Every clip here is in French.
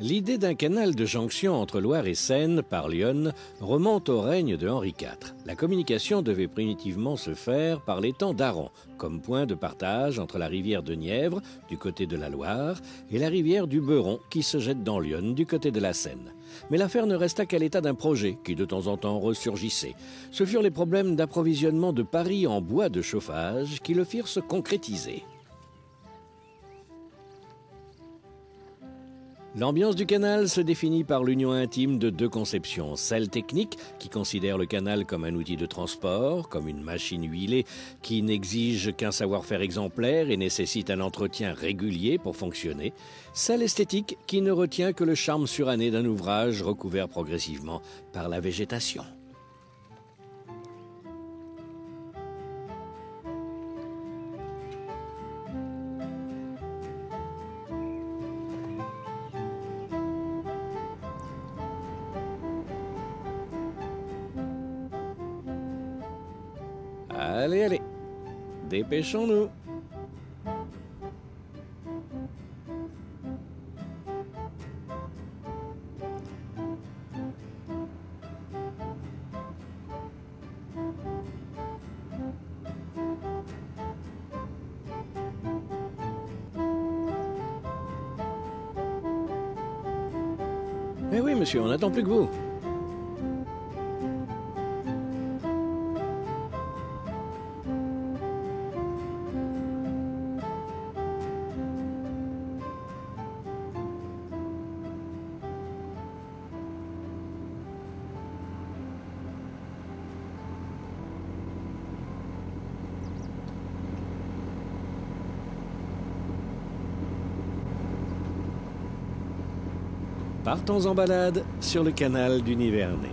L'idée d'un canal de jonction entre Loire et Seine par l'Yonne remonte au règne de Henri IV. La communication devait primitivement se faire par l'étang d'Aran, comme point de partage entre la rivière de Nièvre, du côté de la Loire, et la rivière du Beuron, qui se jette dans l'Yonne, du côté de la Seine. Mais l'affaire ne resta qu'à l'état d'un projet, qui de temps en temps ressurgissait. Ce furent les problèmes d'approvisionnement de Paris en bois de chauffage qui le firent se concrétiser. L'ambiance du canal se définit par l'union intime de deux conceptions. Celle technique, qui considère le canal comme un outil de transport, comme une machine huilée qui n'exige qu'un savoir-faire exemplaire et nécessite un entretien régulier pour fonctionner. Celle esthétique, qui ne retient que le charme suranné d'un ouvrage recouvert progressivement par la végétation. Allez, allez, dépêchons-nous. Eh oui, monsieur, on n'attend plus que vous. Partons en balade sur le canal du Nivernais.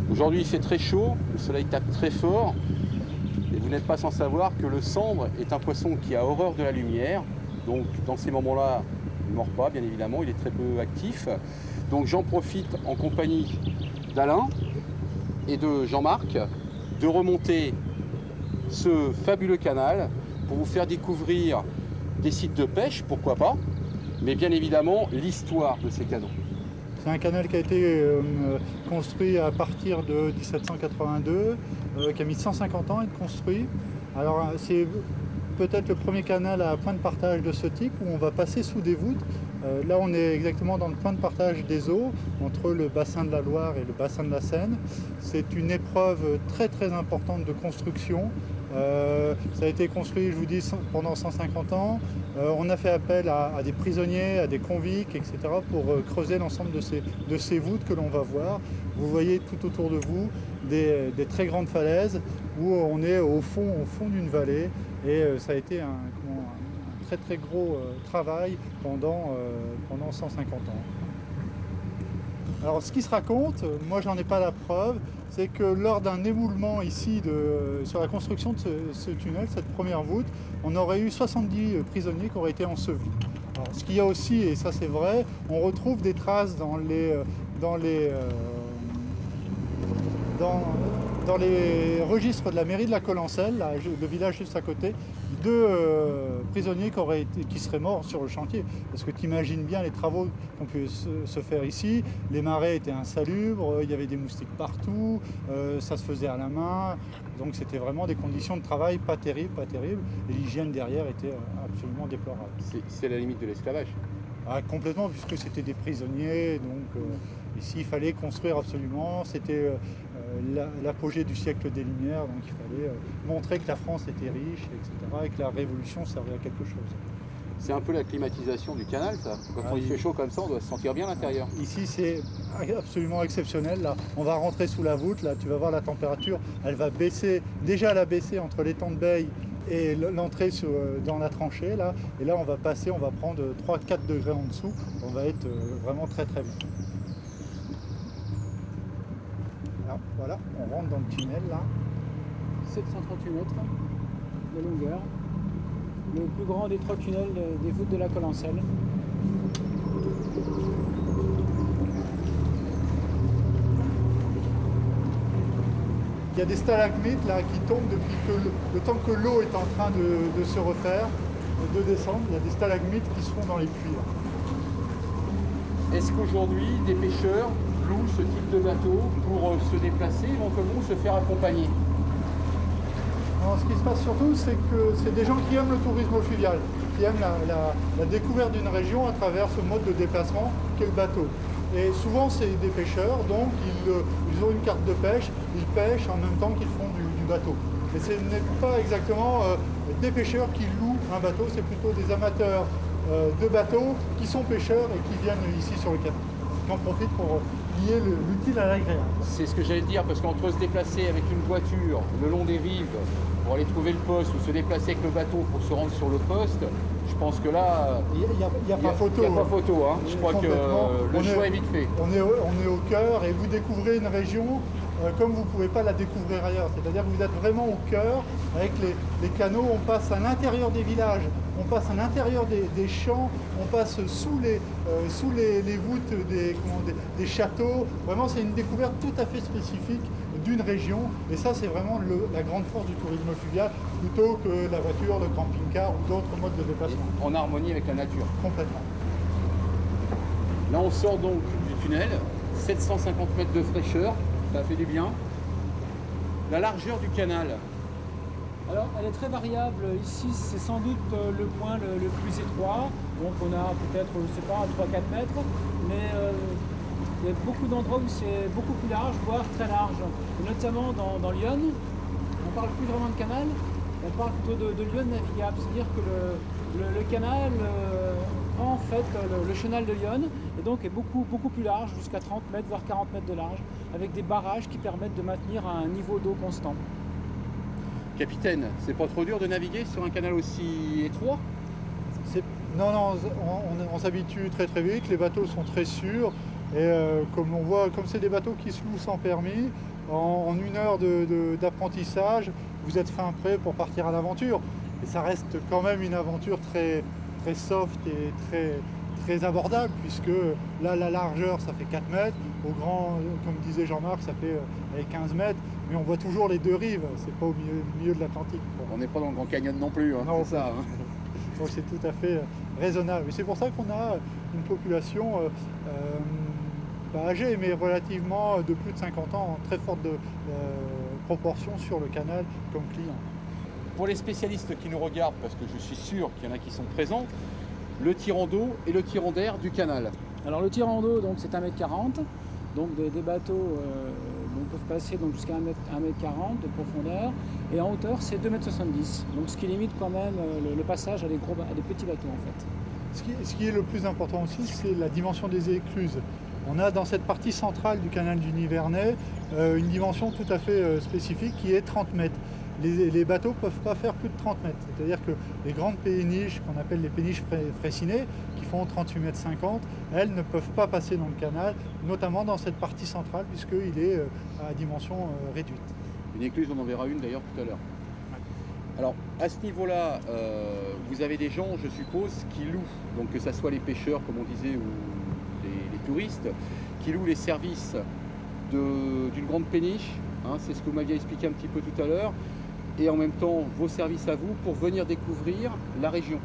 Aujourd'hui il fait très chaud, le soleil tape très fort et vous n'êtes pas sans savoir que le sambre est un poisson qui a horreur de la lumière. Donc dans ces moments-là, il ne mord pas bien évidemment, il est très peu actif. Donc j'en profite en compagnie d'Alain et de Jean-Marc de remonter ce fabuleux canal pour vous faire découvrir des sites de pêche, pourquoi pas, mais bien évidemment l'histoire de ces canaux. C'est un canal qui a été construit à partir de 1782, qui a mis 150 ans à être construit. Alors c'est peut-être le premier canal à point de partage de ce type où on va passer sous des voûtes. Là on est exactement dans le point de partage des eaux entre le bassin de la Loire et le bassin de la Seine. C'est une épreuve très très importante de construction. Ça a été construit, je vous dis, pendant 150 ans. On a fait appel à des prisonniers, à des convicts, etc. pour creuser l'ensemble de ces voûtes que l'on va voir. Vous voyez tout autour de vous des très grandes falaises où on est au fond d'une vallée. Et ça a été un très très gros travail pendant 150 ans. Alors ce qui se raconte, moi j'en ai pas la preuve, c'est que lors d'un éboulement ici sur la construction de ce tunnel, cette première voûte, on aurait eu 70 prisonniers qui auraient été ensevelis. Alors, ce qu'il y a aussi, et ça c'est vrai, on retrouve des traces dans les registres de la mairie de la Collencelle, le village juste à côté, de prisonniers qui seraient morts sur le chantier. Parce que tu imagines bien les travaux qu'on peut se faire ici. Les marais étaient insalubres, il y avait des moustiques partout, ça se faisait à la main. Donc c'était vraiment des conditions de travail pas terribles. Et l'hygiène derrière était absolument déplorable. C'est la limite de l'esclavage. Ah, complètement, puisque c'était des prisonniers. Donc ici, il fallait construire absolument. C'était l'apogée du siècle des Lumières, donc il fallait montrer que la France était riche, etc., et que la Révolution servait à quelque chose. C'est un peu la climatisation du canal, ça. Quand il fait chaud comme ça, on doit se sentir bien à l'intérieur. Ici, c'est absolument exceptionnel. Là, on va rentrer sous la voûte. Là, tu vas voir la température. Elle va baisser. Déjà, elle a baissé entre l'étang de Beille et l'entrée dans la tranchée là. Et là on va passer, on va prendre 3-4 degrés en dessous. On va être vraiment très bien. Alors, voilà, on rentre dans le tunnel là. 738 mètres de longueur. Le plus grand des 3 tunnels des voûtes de la Collencelle. Il y a des stalagmites là qui tombent depuis le temps que l'eau est en train de se refaire, de descendre. Il y a des stalagmites qui se font dans les puits là. Est-ce qu'aujourd'hui, des pêcheurs louent ce type de bateau pour se déplacer, éventuellement se faire accompagner? Alors, ce qui se passe surtout, c'est que c'est des gens qui aiment le tourisme fluvial, qui aiment la découverte d'une région à travers ce mode de déplacement qu'est le bateau. Et souvent, c'est des pêcheurs, donc ils ont une carte de pêche, ils pêchent en même temps qu'ils font du bateau. Mais ce n'est pas exactement des pêcheurs qui louent un bateau, c'est plutôt des amateurs de bateaux qui sont pêcheurs et qui viennent ici sur le canal, qui en profitent pour lier l'utile à l'agréable. C'est ce que j'allais dire, parce qu'entre se déplacer avec une voiture le long des rives pour aller trouver le poste ou se déplacer avec le bateau pour se rendre sur le poste, je pense que là, il n'y a pas photo. Il n'y a pas photo, hein. Je crois que le choix est vite fait. On est au cœur et vous découvrez une région comme vous ne pouvez pas la découvrir ailleurs. C'est-à-dire que vous êtes vraiment au cœur, avec les canaux, on passe à l'intérieur des villages, on passe à l'intérieur des champs, on passe sous les voûtes des châteaux. Vraiment, c'est une découverte tout à fait spécifique d'une région. Et ça, c'est vraiment la grande force du tourisme fluvial, plutôt que la voiture, le camping-car ou d'autres modes de déplacement. En harmonie avec la nature. Complètement. Là, on sort donc du tunnel, 750 mètres de fraîcheur, ça fait du bien. La largeur du canal. Alors, elle est très variable. Ici, c'est sans doute le point le plus étroit. Donc, on a peut-être, je ne sais pas, 3-4 mètres. Mais il y a beaucoup d'endroits où c'est beaucoup plus large, voire très large. Et notamment dans Lyon, on ne parle plus vraiment de canal, on parle plutôt de Lyon navigable. C'est-à-dire que le canal prend en fait le chenal de Lyon et donc est beaucoup plus large, jusqu'à 30 mètres, voire 40 mètres de large, avec des barrages qui permettent de maintenir un niveau d'eau constant. Capitaine, c'est pas trop dur de naviguer sur un canal aussi étroit? Non, on s'habitue très vite, les bateaux sont très sûrs et comme on voit, comme c'est des bateaux qui se louent sans permis, en 1 heure d'apprentissage, vous êtes fin prêt pour partir à l'aventure. Et ça reste quand même une aventure très soft et très abordable, puisque là la largeur ça fait 4 mètres, au grand, comme disait Jean-Marc, ça fait 15 mètres, mais on voit toujours les 2 rives, c'est pas au milieu de l'Atlantique. On n'est pas dans le Grand Canyon non plus, hein, c'est ça. Hein. Donc c'est tout à fait raisonnable. Et c'est pour ça qu'on a une population pas âgée, mais relativement de plus de 50 ans, en très forte proportion sur le canal comme client. Pour les spécialistes qui nous regardent, parce que je suis sûr qu'il y en a qui sont présents, le tirant d'eau et le tirant d'air du canal. Alors le tirant d'eau, donc c'est 1,40 m, donc des bateaux peuvent passer jusqu'à 1,40 m de profondeur, et en hauteur c'est 2,70 m, donc ce qui limite quand même le passage à des petits bateaux en fait. Ce qui est le plus important aussi, c'est la dimension des écluses. On a dans cette partie centrale du canal du Nivernais une dimension tout à fait spécifique qui est 30 mètres. Les bateaux ne peuvent pas faire plus de 30 mètres. C'est-à-dire que les grandes péniches, qu'on appelle les péniches fraissinées, qui font 38,50 mètres, elles ne peuvent pas passer dans le canal, notamment dans cette partie centrale, puisqu'il est à dimension réduite. Une écluse, on en verra une d'ailleurs tout à l'heure. Alors, à ce niveau-là, vous avez des gens, je suppose, qui louent, donc que ce soit les pêcheurs, comme on disait, ou les touristes, qui louent les services d'une grande péniche, hein, c'est ce que vous m'aviez expliqué un petit peu tout à l'heure, et en même temps vos services à vous pour venir découvrir la région.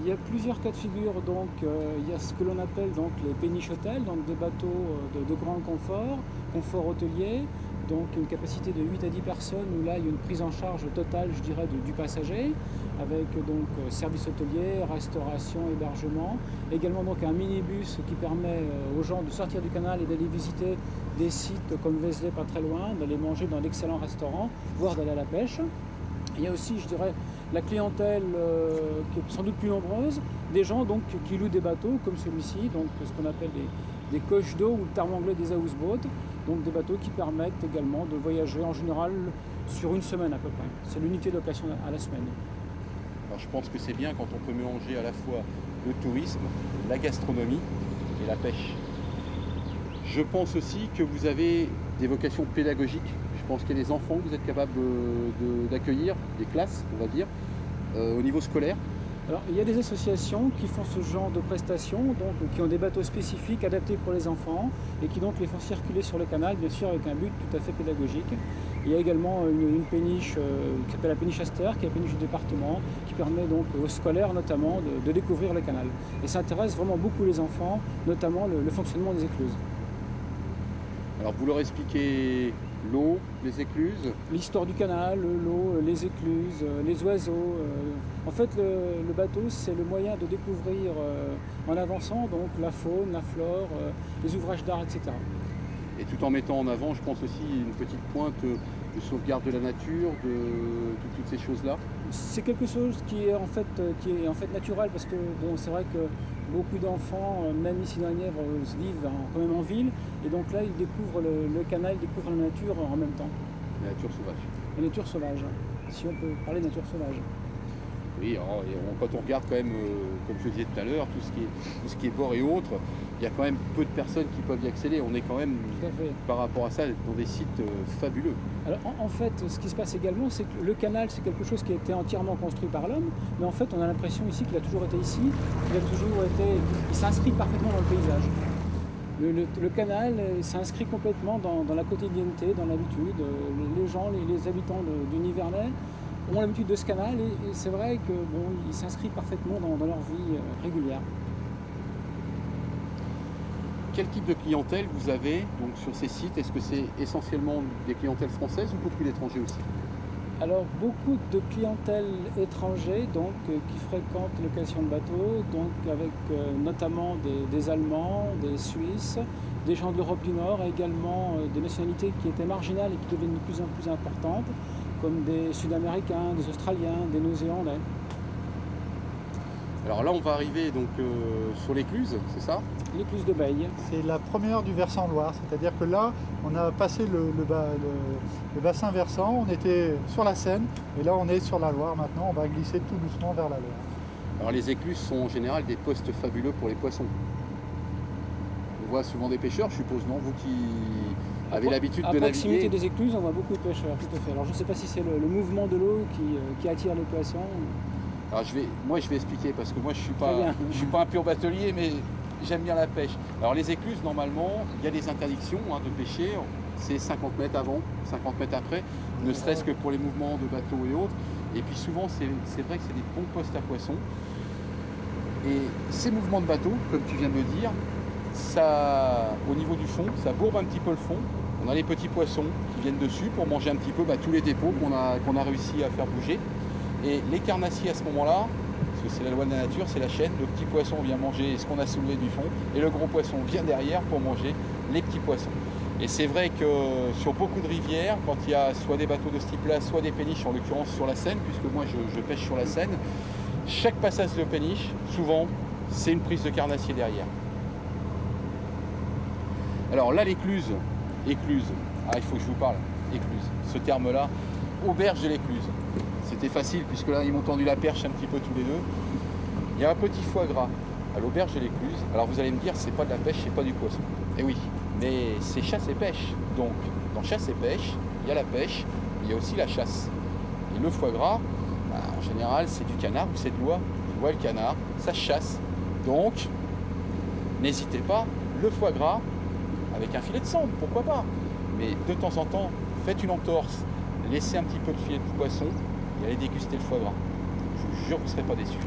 Il y a plusieurs cas de figure, donc il y a ce que l'on appelle donc les péniches hôtels, donc des bateaux de grand confort hôtelier, donc une capacité de 8 à 10 personnes où là il y a une prise en charge totale, je dirais, du passager, avec donc service hôtelier, restauration, hébergement, également donc un minibus qui permet aux gens de sortir du canal et d'aller visiter des sites comme Vézelay pas très loin, d'aller manger dans d'excellents restaurants, voire d'aller à la pêche. Il y a aussi, je dirais, la clientèle qui est sans doute plus nombreuse, des gens donc qui louent des bateaux comme celui-ci, donc ce qu'on appelle des coches d'eau ou le terme anglais des houseboats, donc des bateaux qui permettent également de voyager en général sur une semaine à peu près. C'est l'unité de location à la semaine. Alors je pense que c'est bien quand on peut mélanger à la fois le tourisme, la gastronomie et la pêche. Je pense aussi que vous avez des vocations pédagogiques. Je pense qu'il y a des enfants que vous êtes capable d'accueillir, des classes, on va dire, au niveau scolaire. Alors, il y a des associations qui font ce genre de prestations, donc qui ont des bateaux spécifiques adaptés pour les enfants et qui donc les font circuler sur le canal, bien sûr avec un but tout à fait pédagogique. Il y a également une péniche qui s'appelle la péniche Aster, qui est la péniche du département, qui permet donc aux scolaires notamment de découvrir le canal. Et ça intéresse vraiment beaucoup les enfants, notamment le fonctionnement des écluses. Alors vous leur expliquez l'eau, les écluses. L'histoire du canal, l'eau, les écluses, les oiseaux. En fait, le bateau, c'est le moyen de découvrir en avançant donc la faune, la flore, les ouvrages d'art, etc. Et tout en mettant en avant, je pense aussi, une petite pointe de sauvegarde de la nature, de toutes ces choses-là. C'est quelque chose qui est en fait naturel parce que bon, c'est vrai que beaucoup d'enfants, même ici dans la Nièvre, vivent quand même en ville. Et donc là, ils découvrent le canal, ils découvrent la nature en même temps. La nature sauvage. La nature sauvage, si on peut parler de nature sauvage. Oui, alors, quand on regarde quand même, comme je disais tout à l'heure, tout ce qui est bord et autres, il y a quand même peu de personnes qui peuvent y accéder. On est quand même, par rapport à ça, dans des sites fabuleux. Alors en fait, ce qui se passe également, c'est que le canal, c'est quelque chose qui a été entièrement construit par l'homme, mais en fait, on a l'impression ici qu'il a toujours été ici, il s'inscrit parfaitement dans le paysage. Le canal s'inscrit complètement dans la quotidienneté, dans l'habitude. Les gens, les habitants du Nivernais ont l'habitude de ce canal et c'est vrai que bon, il s'inscrit parfaitement dans leur vie régulière. Quel type de clientèle vous avez donc, sur ces sites? Est-ce que c'est essentiellement des clientèles françaises ou beaucoup d'étrangers aussi? Alors beaucoup de clientèle étrangers donc, qui fréquentent les locations de bateaux, donc avec notamment des Allemands, des Suisses, des gens de l'Europe du Nord, et également des nationalités qui étaient marginales et qui deviennent de plus en plus importantes, comme des Sud-Américains, des Australiens, des Néo-Zélandais. Alors là, on va arriver donc sur l'écluse, c'est ça? L'écluse de Baille. C'est la première du versant Loire, c'est-à-dire que là, on a passé le bassin versant, on était sur la Seine, et là on est sur la Loire maintenant, on va glisser tout doucement vers la Loire. Alors les écluses sont en général des postes fabuleux pour les poissons. On voit souvent des pêcheurs, je suppose, non? Vous qui avez l'habitude de naviguer. À proximité des écluses, on voit beaucoup de pêcheurs, tout à fait. Alors je ne sais pas si c'est le mouvement de l'eau qui attire les poissons. Alors moi je vais expliquer parce que moi je suis pas un pur batelier, mais j'aime bien la pêche. Alors les écluses, normalement, il y a des interdictions de pêcher, c'est 50 mètres avant, 50 mètres après, ne serait-ce que pour les mouvements de bateaux et autres. Et puis souvent c'est vrai que c'est des bons postes à poissons. Et ces mouvements de bateau, comme tu viens de le dire, ça, au niveau du fond, ça bourbe un petit peu le fond. On a les petits poissons qui viennent dessus pour manger un petit peu tous les dépôts qu'on a réussi à faire bouger. Et les carnassiers à ce moment-là, parce que c'est la loi de la nature, c'est la chaîne, le petit poisson vient manger ce qu'on a soulevé du fond et le gros poisson vient derrière pour manger les petits poissons. Et c'est vrai que sur beaucoup de rivières, quand il y a soit des bateaux de ce type-là, soit des péniches, en l'occurrence sur la Seine, puisque moi je pêche sur la Seine, chaque passage de péniche, souvent, c'est une prise de carnassier derrière. Alors là, l'écluse, il faut que je vous parle, écluse, ce terme-là, auberge de l'écluse. C'était facile puisque là ils m'ont tendu la perche un petit peu tous les deux. Il y a un petit foie gras à l'auberge de l'écluse. Alors vous allez me dire c'est pas de la pêche, c'est pas du poisson. Eh oui, mais c'est chasse et pêche. Donc dans chasse et pêche, il y a la pêche, mais il y a aussi la chasse. Et le foie gras, en général c'est du canard ou c'est de l'oie. L'oie et le canard, ça chasse. Donc n'hésitez pas, le foie gras avec un filet de sandre, pourquoi pas. Mais de temps en temps, faites une entorse, laissez un petit peu de filet de poisson et allez déguster le foie gras. Je vous jure que vous ne serez pas déçus.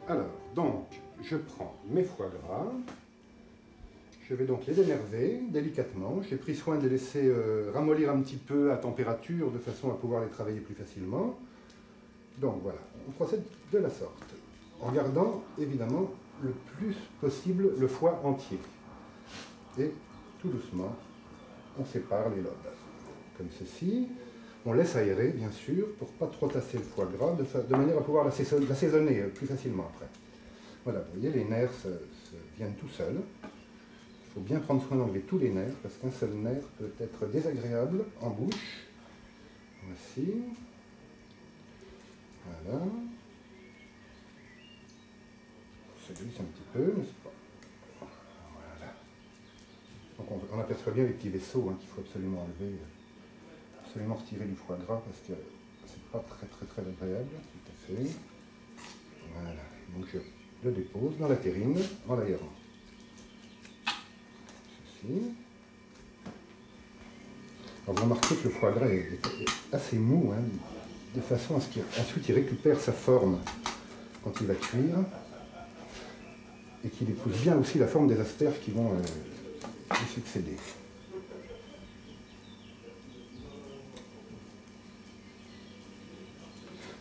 Alors, donc, je prends mes foie gras, je vais donc les énerver délicatement. J'ai pris soin de les laisser ramollir un petit peu à température de façon à pouvoir les travailler plus facilement. Donc voilà, on procède de la sorte, en gardant évidemment le plus possible le foie entier. Et tout doucement, on sépare les lobes, comme ceci. On laisse aérer, bien sûr, pour ne pas trop tasser le foie gras, de manière à pouvoir l'assaisonner plus facilement après. Voilà, vous voyez, les nerfs viennent tout seuls. Il faut bien prendre soin d'enlever tous les nerfs, parce qu'un seul nerf peut être désagréable en bouche. Voici. Voilà. Ça glisse un petit peu, n'est-ce pas? Voilà. Donc on aperçoit bien les petits vaisseaux qu'il faut absolument enlever. Absolument retirer du foie gras parce que c'est pas très agréable, tout à fait. Voilà, donc je le dépose dans la terrine en l'aérant. Ceci. Alors vous remarquez que le foie gras est assez mou, de façon à ce qu'ensuite il récupère sa forme quand il va cuire et qu'il épouse bien aussi la forme des asperges qui vont lui succéder.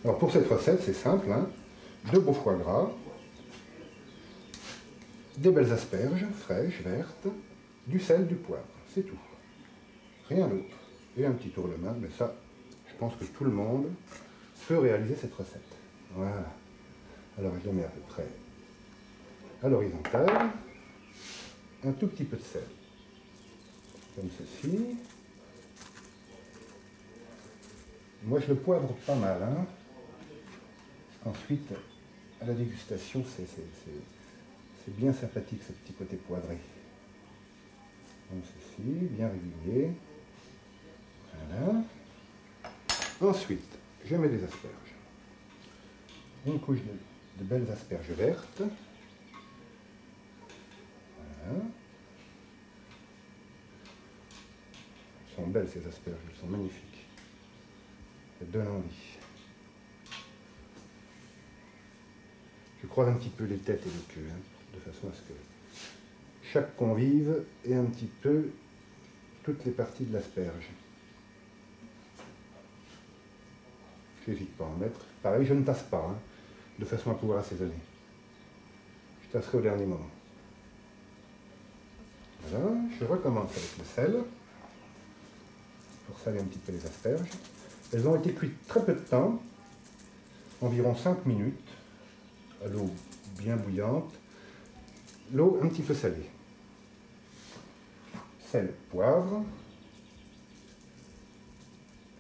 Alors pour cette recette, c'est simple, 2 beaux foie gras, des belles asperges fraîches, vertes, du sel, du poivre, c'est tout. Rien d'autre. Et un petit tournement, mais ça, je pense que tout le monde peut réaliser cette recette. Voilà. Alors je le mets à peu près à l'horizontale, un tout petit peu de sel, comme ceci. Moi je le poivre pas mal, Ensuite, à la dégustation, c'est bien sympathique ce petit côté poivré. Comme ceci, bien régulier. Voilà. Ensuite, je mets des asperges. Une couche de belles asperges vertes. Voilà. Elles sont belles ces asperges, elles sont magnifiques. Elles donnent envie. Je croise un petit peu les têtes et les queues, de façon à ce que chaque convive ait un petit peu toutes les parties de l'asperge. Je n'hésite pas à en mettre. Pareil, je ne tasse pas, de façon à pouvoir assaisonner. Je tasserai au dernier moment. Voilà, je recommence avec le sel, pour saler un petit peu les asperges. Elles ont été cuites très peu de temps, environ 5 minutes. À l'eau bien bouillante, l'eau un petit peu salée. Sel, poivre.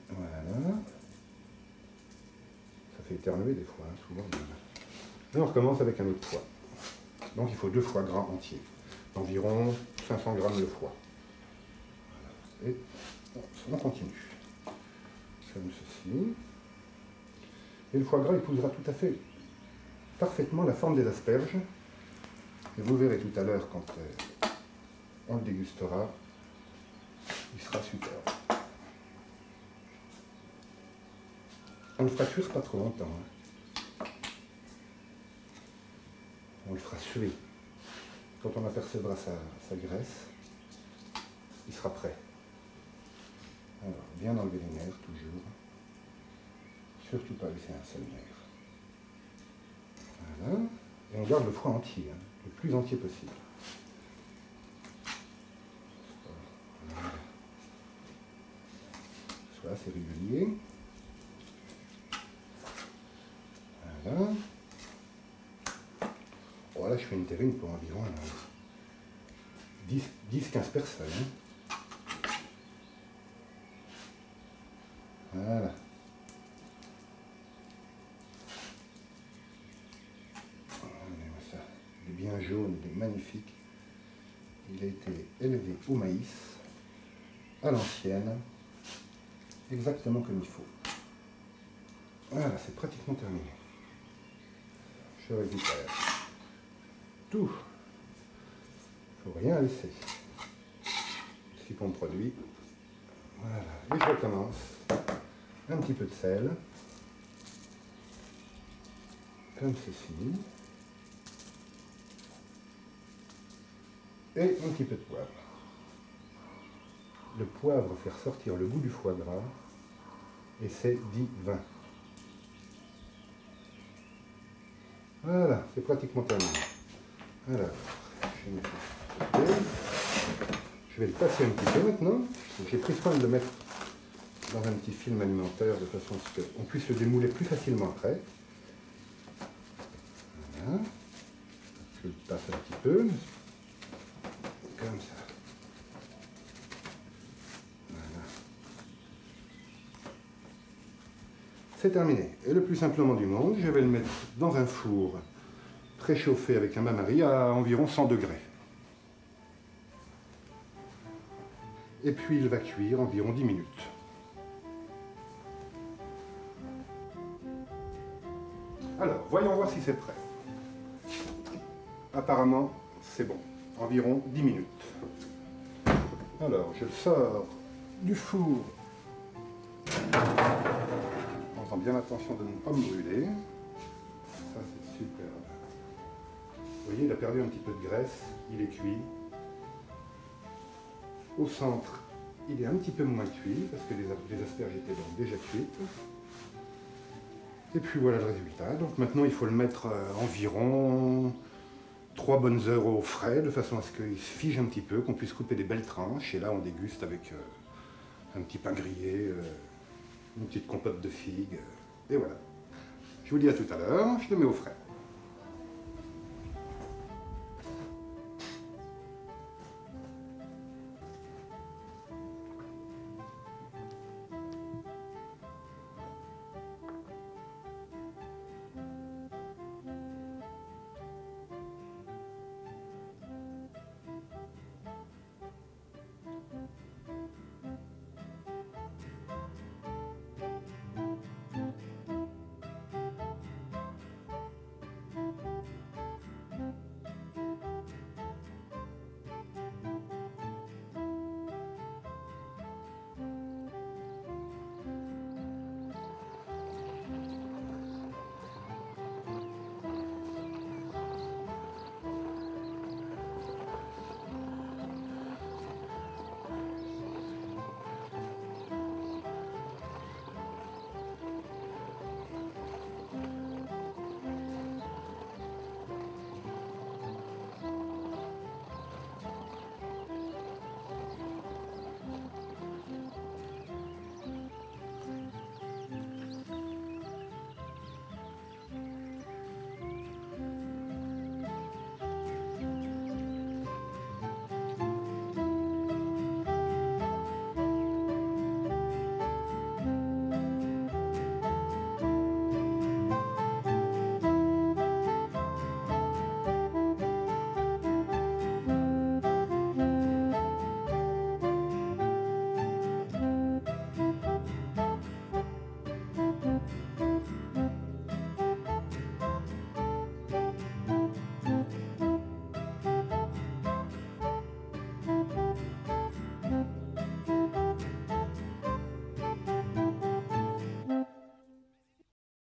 Voilà. Ça fait éternuer des fois, souvent. Et on recommence avec un autre foie. Donc il faut 2 foie gras entiers, d'environ 500 grammes de foie. Voilà. Et on continue. Comme ceci. Et le foie gras épousera tout à fait parfaitement la forme des asperges. Et vous verrez tout à l'heure quand on le dégustera, il sera super. On le fera cuire pas trop longtemps. On le fera suer. Quand on apercevra sa graisse, il sera prêt. Alors, bien enlever les nerfs toujours. Surtout pas laisser un seul nerf. Voilà. Et on garde le foie entier, le plus entier possible. Voilà. Soit assez régulier. Voilà. Voilà, je fais une terrine pour environ 10-15 personnes. Voilà. Il est bien jaune, il est magnifique. Il a été élevé au maïs, à l'ancienne, exactement comme il faut. Voilà, c'est pratiquement terminé. Je récupère tout. Il ne faut rien laisser. Ce qu'on produit. Voilà, et je recommence. Un petit peu de sel, comme ceci. et un petit peu de poivre. Le poivre fait ressortir le goût du foie gras et c'est divin. Voilà, c'est pratiquement terminé. Alors, je vais le passer un petit peu maintenant. J'ai pris soin de le mettre dans un petit film alimentaire de façon à ce qu'on puisse le démouler plus facilement après. Voilà. Je le passe un petit peu. Comme ça. Voilà. C'est terminé. Et le plus simplement du monde, je vais le mettre dans un four préchauffé avec un bain-marie à environ 100 degrés. Et puis il va cuire environ 10 minutes. Alors, voyons voir si c'est prêt. Apparemment, c'est bon. Environ 10 minutes. Alors, je le sors du four en faisant bien attention de ne pas me brûler. Ça, c'est superbe. Vous voyez, il a perdu un petit peu de graisse. Il est cuit. Au centre, il est un petit peu moins cuit parce que les asperges étaient donc déjà cuites. Et puis voilà le résultat. Donc maintenant, il faut le mettre environ 3 bonnes heures au frais, de façon à ce qu'il se fige un petit peu, qu'on puisse couper des belles tranches. Et là, on déguste avec un petit pain grillé, une petite compote de figues. Et voilà. Je vous dis à tout à l'heure, je le mets au frais.